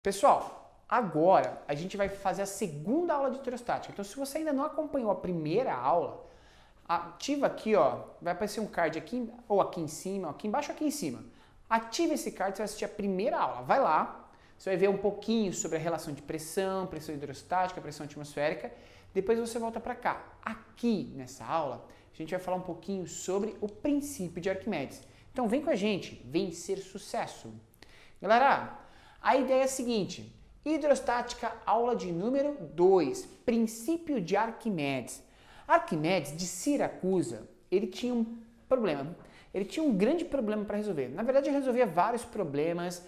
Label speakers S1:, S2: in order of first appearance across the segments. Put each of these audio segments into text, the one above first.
S1: Pessoal, agora a gente vai fazer a segunda aula de hidrostática. Então, se você ainda não acompanhou a primeira aula, ativa aqui, ó, vai aparecer um card aqui, ou aqui em cima, aqui embaixo ou aqui em cima. Ative esse card, você vai assistir a primeira aula. Vai lá, você vai ver um pouquinho sobre a relação de pressão hidrostática, pressão atmosférica. Depois você volta para cá. Aqui, nessa aula, a gente vai falar um pouquinho sobre o princípio de Arquimedes. Então, vem com a gente, vencer sucesso. Galera, a ideia é a seguinte, hidrostática, aula de número 2, princípio de Arquimedes. Arquimedes, de Siracusa, ele tinha um problema, ele tinha um grande problema para resolver. Na verdade, ele resolvia vários problemas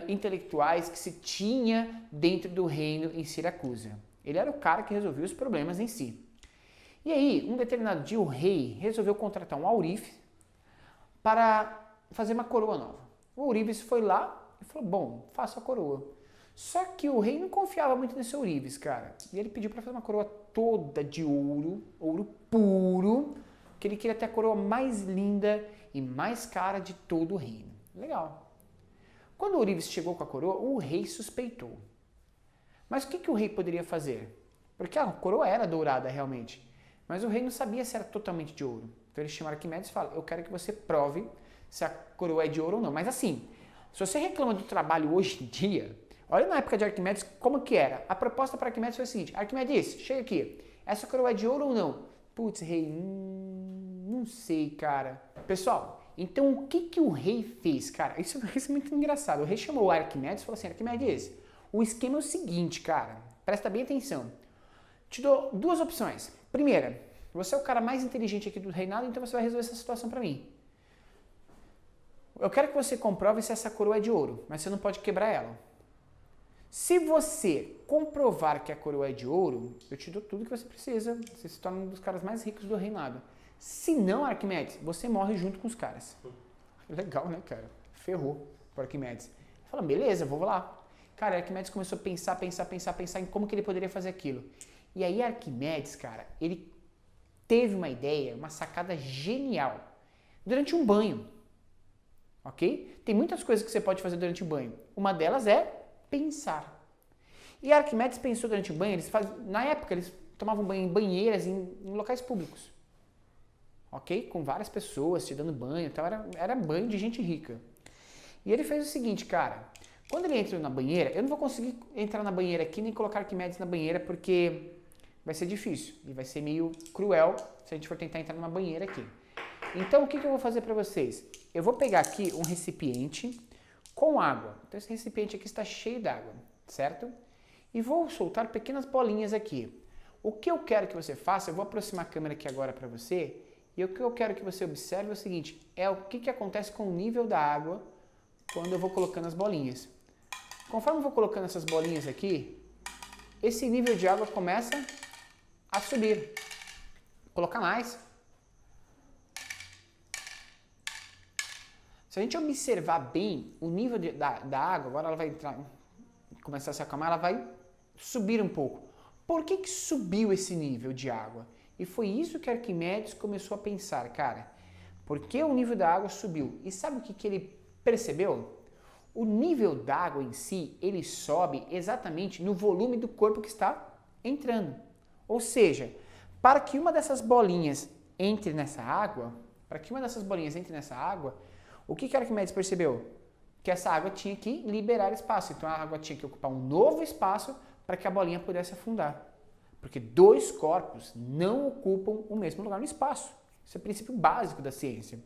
S1: intelectuais que se tinha dentro do reino em Siracusa. Ele era o cara que resolvia os problemas em si. E aí, um determinado dia, o rei resolveu contratar um aurife para fazer uma coroa nova. O Ourives foi lá e falou, bom, faça a coroa. Só que o rei não confiava muito nesse Ourives, cara. E ele pediu para fazer uma coroa toda de ouro, ouro puro, que ele queria ter a coroa mais linda e mais cara de todo o reino. Legal. Quando o Ourives chegou com a coroa, o rei suspeitou. Mas o que o rei poderia fazer? Porque a coroa era dourada realmente, mas o rei não sabia se era totalmente de ouro. Então ele chama Arquimedes e fala, eu quero que você prove se a coroa é de ouro ou não. Mas assim, se você reclama do trabalho hoje em dia, olha na época de Arquimedes como que era. A proposta para Arquimedes foi a seguinte, Arquimedes, chega aqui, essa coroa é de ouro ou não? Putz, rei, não sei, cara. Pessoal, então o que o rei fez, cara? Isso é muito engraçado. O rei chamou o Arquimedes e falou assim, Arquimedes, o esquema é o seguinte, cara, presta bem atenção. Te dou duas opções. Primeira, você é o cara mais inteligente aqui do reinado, então você vai resolver essa situação para mim. Eu quero que você comprove se essa coroa é de ouro, mas você não pode quebrar ela. Se você comprovar que a coroa é de ouro, eu te dou tudo que você precisa, você se torna um dos caras mais ricos do reinado. Se não, Arquimedes, você morre junto com os caras. Legal, né, cara? Ferrou para Arquimedes. Fala, beleza, vou lá. Cara, Arquimedes começou a pensar em como que ele poderia fazer aquilo. E aí Arquimedes, cara, ele teve uma ideia, uma sacada genial durante um banho. Ok? Tem muitas coisas que você pode fazer durante o banho. Uma delas é pensar. E Arquimedes pensou durante o banho, na época eles tomavam banho em banheiras, em locais públicos. Ok? Com várias pessoas te dando banho, então era banho de gente rica. E ele fez o seguinte, cara, quando ele entrou na banheira, eu não vou conseguir entrar na banheira aqui, nem colocar Arquimedes na banheira, porque vai ser difícil e vai ser meio cruel se a gente for tentar entrar numa banheira aqui. Então, o que eu vou fazer para vocês? Eu vou pegar aqui um recipiente com água. Então, esse recipiente aqui está cheio d'água, certo? E vou soltar pequenas bolinhas aqui. O que eu quero que você faça, eu vou aproximar a câmera aqui agora para você, e o que eu quero que você observe é o seguinte, é o que acontece com o nível da água quando eu vou colocando as bolinhas. Conforme eu vou colocando essas bolinhas aqui, esse nível de água começa a subir. Vou colocar mais. Se a gente observar bem o nível da água, agora ela vai começar a se acalmar, ela vai subir um pouco. Por que subiu esse nível de água? E foi isso que Arquimedes começou a pensar, cara. Porque o nível da água subiu. E sabe o que ele percebeu? O nível da água em si, ele sobe exatamente no volume do corpo que está entrando. Ou seja, para que uma dessas bolinhas entre nessa água, o que Arquimedes percebeu? Que essa água tinha que liberar espaço. Então a água tinha que ocupar um novo espaço para que a bolinha pudesse afundar. Porque dois corpos não ocupam o mesmo lugar no espaço. Isso é o princípio básico da ciência.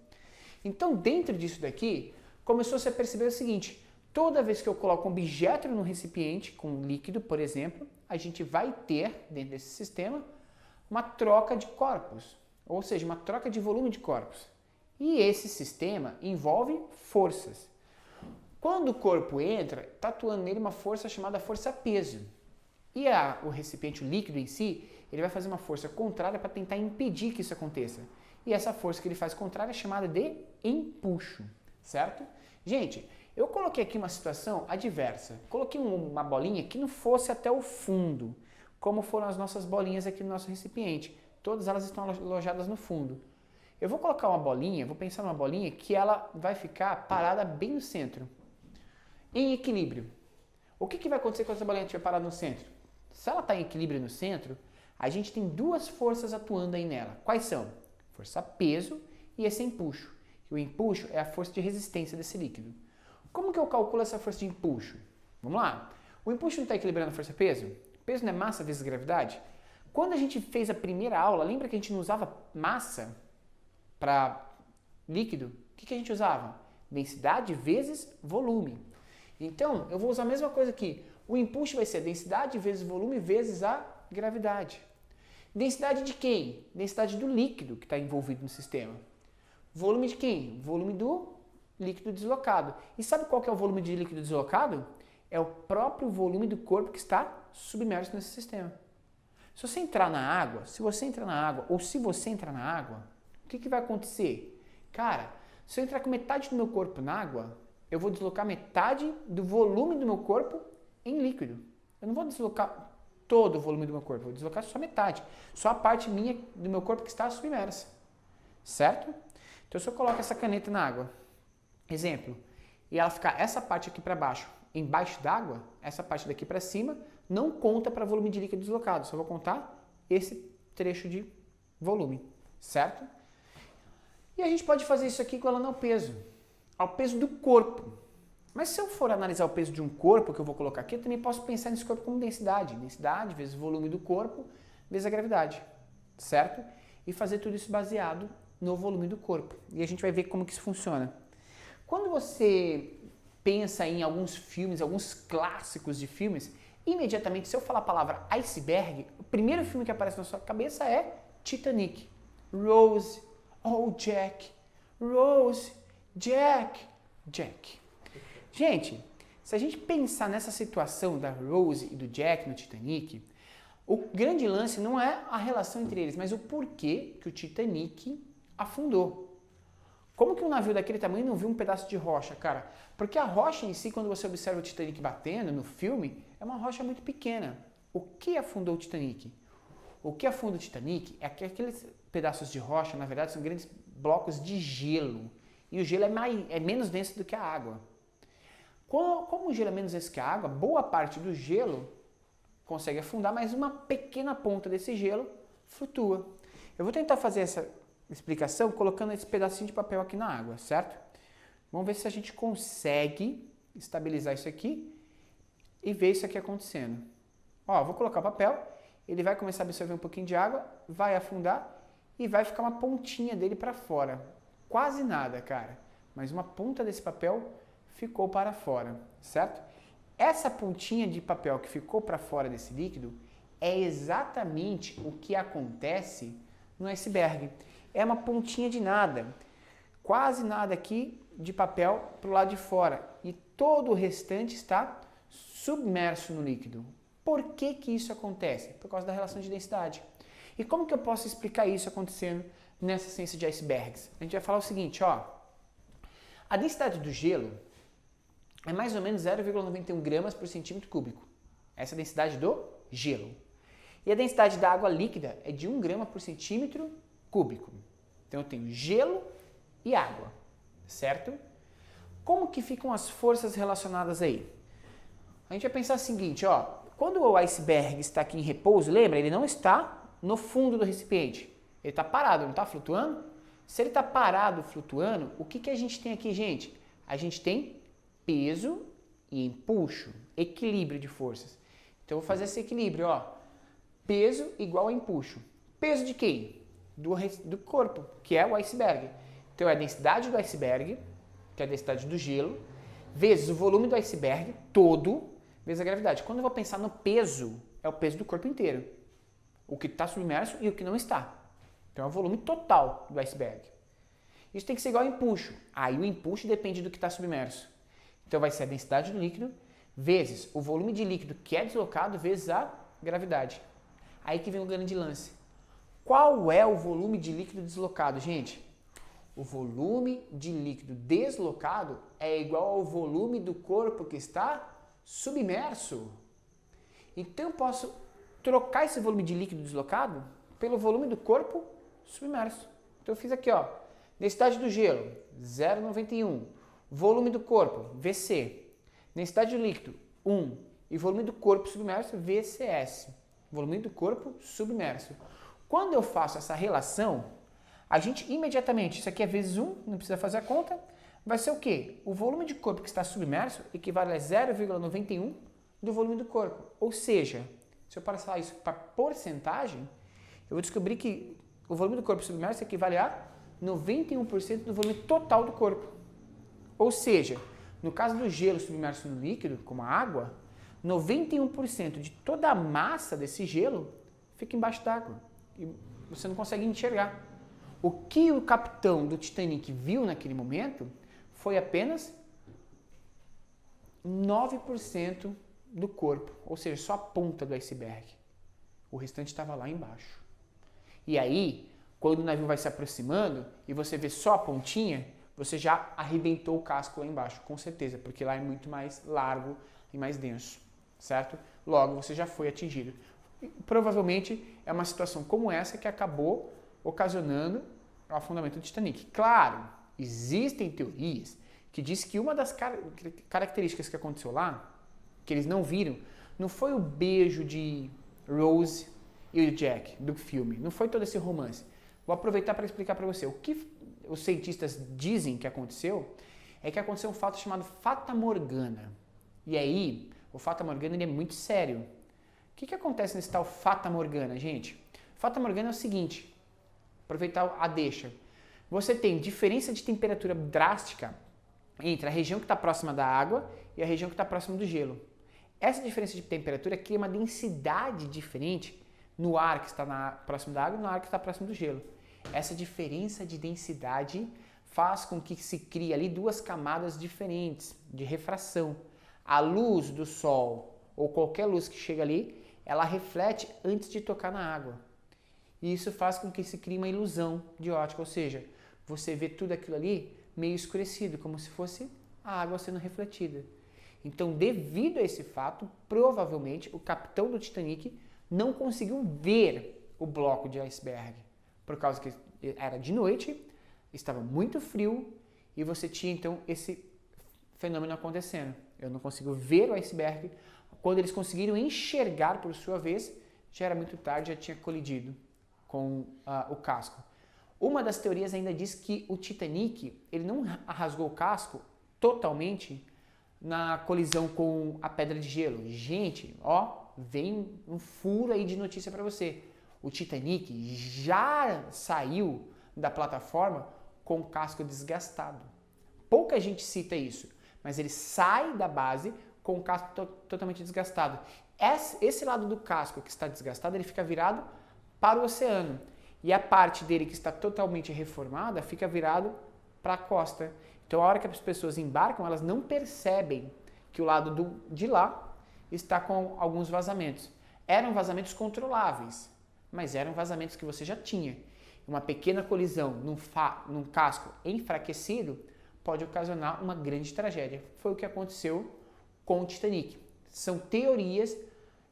S1: Então, dentro disso daqui, começou a se perceber o seguinte, toda vez que eu coloco um objeto no recipiente, com líquido, por exemplo, a gente vai ter, dentro desse sistema, uma troca de corpos, ou seja, uma troca de volume de corpos. E esse sistema envolve forças. Quando o corpo entra, está atuando nele uma força chamada força-peso. E o recipiente, o líquido em si, ele vai fazer uma força contrária para tentar impedir que isso aconteça. E essa força que ele faz contrária é chamada de empuxo, certo? Gente, eu coloquei aqui uma situação adversa. Coloquei uma bolinha que não fosse até o fundo, como foram as nossas bolinhas aqui no nosso recipiente. Todas elas estão alojadas no fundo. Eu vou colocar uma bolinha, vou pensar numa bolinha que ela vai ficar parada bem no centro, em equilíbrio. O que vai acontecer quando essa bolinha estiver parada no centro? Se ela está em equilíbrio no centro, a gente tem duas forças atuando aí nela. Quais são? Força peso e esse empuxo. E o empuxo é a força de resistência desse líquido. Como que eu calculo essa força de empuxo? Vamos lá. O empuxo não está equilibrando a força-peso? Peso não é massa vezes gravidade? Quando a gente fez a primeira aula, lembra que a gente não usava massa para líquido? O que a gente usava? Densidade vezes volume. Então, eu vou usar a mesma coisa aqui. O empuxo vai ser densidade vezes volume vezes a gravidade. Densidade de quem? Densidade do líquido que está envolvido no sistema. Volume de quem? Volume do líquido deslocado. E sabe qual que é o volume de líquido deslocado? É o próprio volume do corpo que está submerso nesse sistema. Se você entrar na água, ou se você entrar na água, o que vai acontecer? Cara, se eu entrar com metade do meu corpo na água, eu vou deslocar metade do volume do meu corpo em líquido. Eu não vou deslocar todo o volume do meu corpo, eu vou deslocar só metade. Só a parte minha do meu corpo que está submersa. Certo? Então, se eu coloco essa caneta na água, exemplo, e ela ficar essa parte aqui para baixo, embaixo d'água, essa parte daqui para cima, não conta para volume de líquido deslocado, só vou contar esse trecho de volume, certo? E a gente pode fazer isso aqui igualando ao peso do corpo. Mas se eu for analisar o peso de um corpo, que eu vou colocar aqui, eu também posso pensar nesse corpo como densidade. Densidade vezes volume do corpo, vezes a gravidade, certo? E fazer tudo isso baseado no volume do corpo. E a gente vai ver como que isso funciona. Quando você pensa em alguns filmes, alguns clássicos de filmes, imediatamente, se eu falar a palavra iceberg, o primeiro filme que aparece na sua cabeça é Titanic. Rose, oh Jack, Rose, Jack, Jack. Gente, se a gente pensar nessa situação da Rose e do Jack no Titanic, o grande lance não é a relação entre eles, mas o porquê que o Titanic afundou. Como que um navio daquele tamanho não viu um pedaço de rocha, cara? Porque a rocha em si, quando você observa o Titanic batendo no filme, é uma rocha muito pequena. O que afundou o Titanic? O que afunda o Titanic é que aqueles pedaços de rocha, na verdade, são grandes blocos de gelo. E o gelo é menos denso do que a água. Como o gelo é menos denso que a água, boa parte do gelo consegue afundar, mas uma pequena ponta desse gelo flutua. Eu vou tentar fazer essa explicação colocando esse pedacinho de papel aqui na água, certo? Vamos ver se a gente consegue estabilizar isso aqui e ver isso aqui acontecendo. Ó, vou colocar o papel, ele vai começar a absorver um pouquinho de água, vai afundar e vai ficar uma pontinha dele para fora. Quase nada, cara, mas uma ponta desse papel ficou para fora, certo? Essa pontinha de papel que ficou para fora desse líquido é exatamente o que acontece no iceberg. É uma pontinha de nada, quase nada aqui de papel para o lado de fora e todo o restante está submerso no líquido. Por que que isso acontece? Por causa da relação de densidade. E como que eu posso explicar isso acontecendo nessa ciência de icebergs? A gente vai falar o seguinte, ó, a densidade do gelo é mais ou menos 0,91 gramas por centímetro cúbico. Essa é a densidade do gelo. E a densidade da água líquida é de 1 grama por centímetro cúbico. Então eu tenho gelo e água, certo? Como que ficam as forças relacionadas aí? A gente vai pensar o seguinte, ó, quando o iceberg está aqui em repouso, lembra? Ele não está no fundo do recipiente. Ele está parado, não está flutuando? Se ele está parado, flutuando, o que a gente tem aqui, gente? A gente tem peso e empuxo, equilíbrio de forças. Então eu vou fazer esse equilíbrio, ó. Peso igual a empuxo. Peso de quem? Do corpo, que é o iceberg. Então é a densidade do iceberg, que é a densidade do gelo, vezes o volume do iceberg todo, vezes a gravidade. Quando eu vou pensar no peso, é o peso do corpo inteiro. O que está submerso e o que não está. Então é o volume total do iceberg. Isso tem que ser igual ao empuxo. Aí o empuxo depende do que está submerso. Então vai ser a densidade do líquido vezes o volume de líquido que é deslocado vezes a gravidade. Aí que vem o grande lance. Qual é o volume de líquido deslocado, gente? O volume de líquido deslocado é igual ao volume do corpo que está submerso. Então eu posso trocar esse volume de líquido deslocado pelo volume do corpo submerso. Então eu fiz aqui, ó, densidade do gelo, 0,91. Volume do corpo, VC. Densidade do líquido, 1. e volume do corpo submerso, VCS. Volume do corpo submerso. Quando eu faço essa relação, a gente imediatamente, isso aqui é vezes 1, não precisa fazer a conta, vai ser o quê? O volume de corpo que está submerso equivale a 0,91 do volume do corpo. Ou seja, se eu passar isso para porcentagem, eu vou descobrir que o volume do corpo submerso equivale a 91% do volume total do corpo. Ou seja, no caso do gelo submerso no líquido, como a água, 91% de toda a massa desse gelo fica embaixo d'água e você não consegue enxergar. O que o capitão do Titanic viu naquele momento foi apenas 9% do corpo, ou seja, só a ponta do iceberg. O restante estava lá embaixo. E aí, quando o navio vai se aproximando e você vê só a pontinha, você já arrebentou o casco lá embaixo, com certeza, porque lá é muito mais largo e mais denso, certo? Logo, você já foi atingido. E, provavelmente é uma situação como essa que acabou ocasionando o afundamento do Titanic. Claro, existem teorias que dizem que uma das características que aconteceu lá, que eles não viram, não foi o beijo de Rose e o Jack do filme, não foi todo esse romance. Vou aproveitar para explicar para você. O que os cientistas dizem que aconteceu é que aconteceu um fato chamado Fata Morgana. E aí, o Fata Morgana ele é muito sério. O que acontece nesse tal Fata Morgana, gente? Fata Morgana é o seguinte, aproveitar a deixa. Você tem diferença de temperatura drástica entre a região que está próxima da água e a região que está próxima do gelo. Essa diferença de temperatura cria uma densidade diferente no ar que está próximo da água e no ar que está próximo do gelo. Essa diferença de densidade faz com que se crie ali duas camadas diferentes de refração. A luz do sol ou qualquer luz que chega ali, ela reflete antes de tocar na água. E isso faz com que se crie uma ilusão de ótica, ou seja, você vê tudo aquilo ali meio escurecido, como se fosse a água sendo refletida. Então, devido a esse fato, provavelmente o capitão do Titanic não conseguiu ver o bloco de iceberg, por causa que era de noite, estava muito frio e você tinha então esse fenômeno acontecendo. Eu não consigo ver o iceberg. Quando eles conseguiram enxergar por sua vez, já era muito tarde, já tinha colidido com o casco. Uma das teorias ainda diz que o Titanic ele não rasgou o casco totalmente na colisão com a pedra de gelo. Gente, ó, vem um furo aí de notícia para você. O Titanic já saiu da plataforma com o casco desgastado. Pouca gente cita isso, mas ele sai da base com o casco totalmente desgastado. Esse lado do casco que está desgastado, ele fica virado para o oceano. E a parte dele que está totalmente reformada fica virado para a costa. Então, a hora que as pessoas embarcam, elas não percebem que o lado de lá está com alguns vazamentos. Eram vazamentos controláveis, mas eram vazamentos que você já tinha. Uma pequena colisão num casco enfraquecido pode ocasionar uma grande tragédia. Foi o que aconteceu com o Titanic. São teorias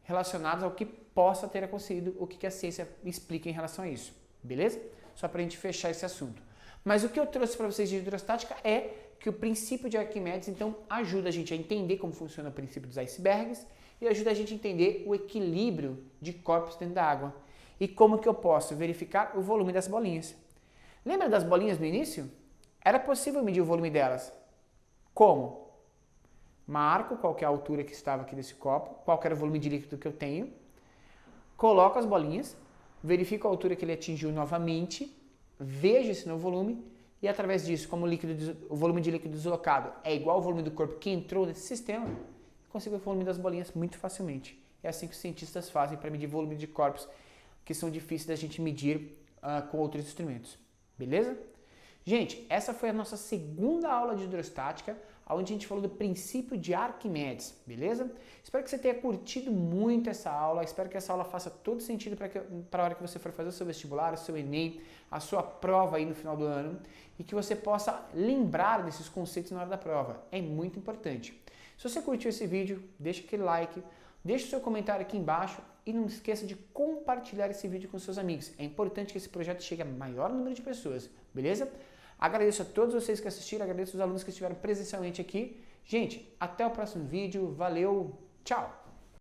S1: relacionadas ao que possa ter acontecido, o que a ciência explica em relação a isso. Beleza? Só para a gente fechar esse assunto. Mas o que eu trouxe para vocês de hidrostática é que o princípio de Arquimedes, então, ajuda a gente a entender como funciona o princípio dos icebergs e ajuda a gente a entender o equilíbrio de corpos dentro da água e como que eu posso verificar o volume das bolinhas. Lembra das bolinhas no início? Era possível medir o volume delas. Como? Marco qual que é a altura que estava aqui desse copo, qual que era o volume de líquido que eu tenho, coloco as bolinhas, verifico a altura que ele atingiu novamente, vejo esse novo volume e através disso, como o volume de líquido deslocado é igual ao volume do corpo que entrou nesse sistema, eu consigo ver o volume das bolinhas muito facilmente. É assim que os cientistas fazem para medir volume de corpos que são difíceis da gente medir com outros instrumentos. Beleza? Gente, essa foi a nossa segunda aula de hidrostática, onde a gente falou do princípio de Arquimedes, beleza? Espero que você tenha curtido muito essa aula, espero que essa aula faça todo sentido para a hora que você for fazer o seu vestibular, o seu Enem, a sua prova aí no final do ano, e que você possa lembrar desses conceitos na hora da prova, é muito importante. Se você curtiu esse vídeo, deixa aquele like, deixa o seu comentário aqui embaixo e não esqueça de compartilhar esse vídeo com seus amigos. É importante que esse projeto chegue a maior número de pessoas, beleza? Agradeço a todos vocês que assistiram, agradeço os alunos que estiveram presencialmente aqui. Gente, até o próximo vídeo, valeu, tchau!